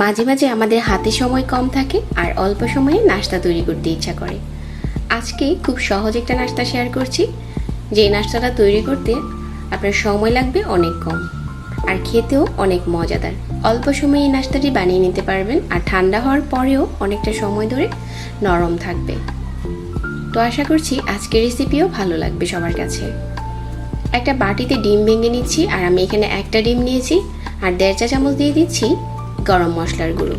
মাঝে মাঝে আমাদের হাতে সময় কম থাকে আর অল্প সময়ে নাস্তা তৈরি করতে ইচ্ছা করে। আজকে খুব সহজ একটা নাস্তা শেয়ার করছি, যে নাস্তাটা তৈরি করতে আপনার সময় লাগবে অনেক কম আর খেতেও অনেক মজাদার। অল্প সময়ে এই নাস্তাটি বানিয়ে নিতে পারবেন আর ঠান্ডা হওয়ার পরেও অনেকটা সময় ধরে নরম থাকবে। তো আশা করছি আজকের রেসিপিও ভালো লাগবে সবার কাছে। একটা বাটিতে ডিম ভেঙে নিচ্ছি আর আমি এখানে একটা ডিম নিয়েছি আর 1.5 চা চামচ দিয়ে দিচ্ছি গরম মশলার গুঁড়ো।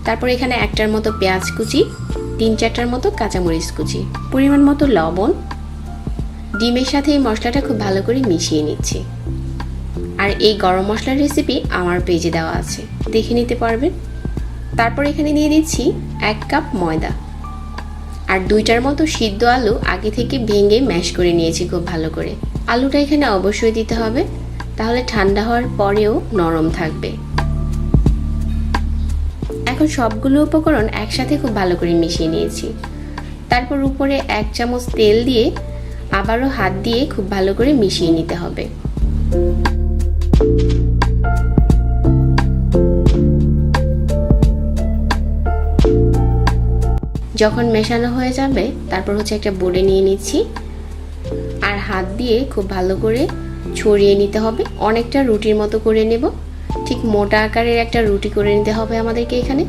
তারপর এখানে একটার মতো পেঁয়াজ কুচি, 3-4টার মতো কাঁচামরিচ কুচি, পরিমাণ মতো লবণ। ডিমের সাথে এই মশলাটা খুব ভালো করে মিশিয়ে নিচ্ছি। আর এই গরম মশলার রেসিপি আমার পেজে দেওয়া আছে, দেখে নিতে পারবেন। তারপর এখানে দিয়ে দিচ্ছি 1 কাপ ময়দা আর 2টার মতো সিদ্ধ আলু আগে থেকে ভেঙে ম্যাশ করে নিয়েছি খুব ভালো করে। আলুটা এখানে অবশ্যই দিতে হবে, তাহলে ঠান্ডা হওয়ার পরেও নরম থাকবে। এখন সবগুলো উপকরণ একসাথে খুব ভালো করে মিশিয়ে নিয়েছি। তারপর উপরে 1 চামচ তেল দিয়ে আবারও হাত দিয়ে খুব ভালো করে মিশিয়ে নিতে হবে। যখন মেশানো হয়ে যাবে তারপর একটা বোর্ডে নিয়ে নিচ্ছি আর হাত দিয়ে খুব ভালো করে ছড়িয়ে নিতে হবে। অনেকটা রুটির মতো করে নেব, ঠিক মোটা আকারের একটা রুটি করে নিতে হবে আমাদেরকে। এখানে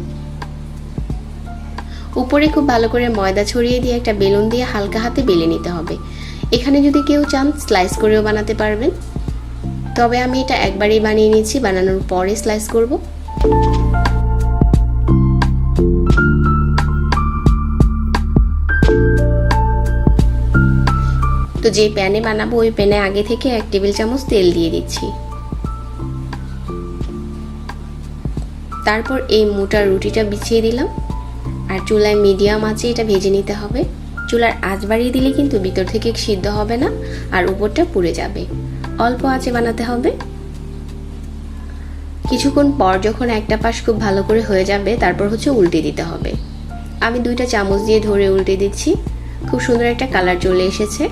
উপরে খুব ভালো করে ময়দা ছড়িয়ে দিয়ে একটা বেলুন দিয়ে হালকা হাতে বেলে নিতে হবে। এখানে যদি কেউ চান স্লাইস করেও বানাতে পারবেন, তবে আমি এটা একবারেই বানিয়ে নিচ্ছি, বানানোর পরে স্লাইস করব। তো যে প্যানে বানাবো ওই প্যানে আগে থেকে 1 টেবিল চামচ তেল দিয়ে দিচ্ছি। তারপর এই মোটা রুটিটা বিছিয়ে দিলাম আর চুলায় মিডিয়াম আঁচে এটা ভেজে নিতে হবে। চুলার আঁচ বাড়িয়ে দিলে কিন্তু ভিতর থেকে সিদ্ধ হবে না আর উপরটা পুড়ে যাবে। অল্প আঁচে বানাতে হবে। কিছুক্ষণ পর যখন একটা পাশ খুব ভালো করে হয়ে যাবে তারপর উল্টে দিতে হবে। আমি 2টা চামচ দিয়ে ধরে উল্টে দিচ্ছি। খুব সুন্দর একটা কালার চলে এসেছে।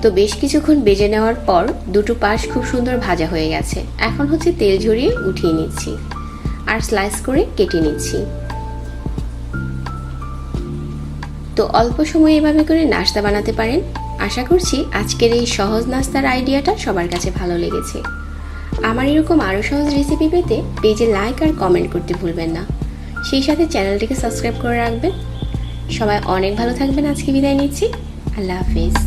তো বেশ কিছুক্ষণ ভেজে নেওয়ার পর দুটো পাশ খুব সুন্দর ভাজা হয়ে গেছে। এখন তেল ঝরিয়ে উঠিয়ে নিচ্ছি আর স্লাইস করে কেটে নিচ্ছি। তো অল্প সময়ে এভাবে করে নাস্তা বানাতে পারেন। আশা করছি আজকের এই সহজ নাস্তার আইডিয়াটা সবার কাছে ভালো লেগেছে। আমার এরকম আরও সহজ রেসিপি পেতে পেজে লাইক আর কমেন্ট করতে ভুলবেন না। সেই সাথে চ্যানেলটিকে সাবস্ক্রাইব করে রাখবেন। সবাই অনেক ভালো থাকবেন। আজকে বিদায় নিচ্ছি। আল্লাহ হাফেজ।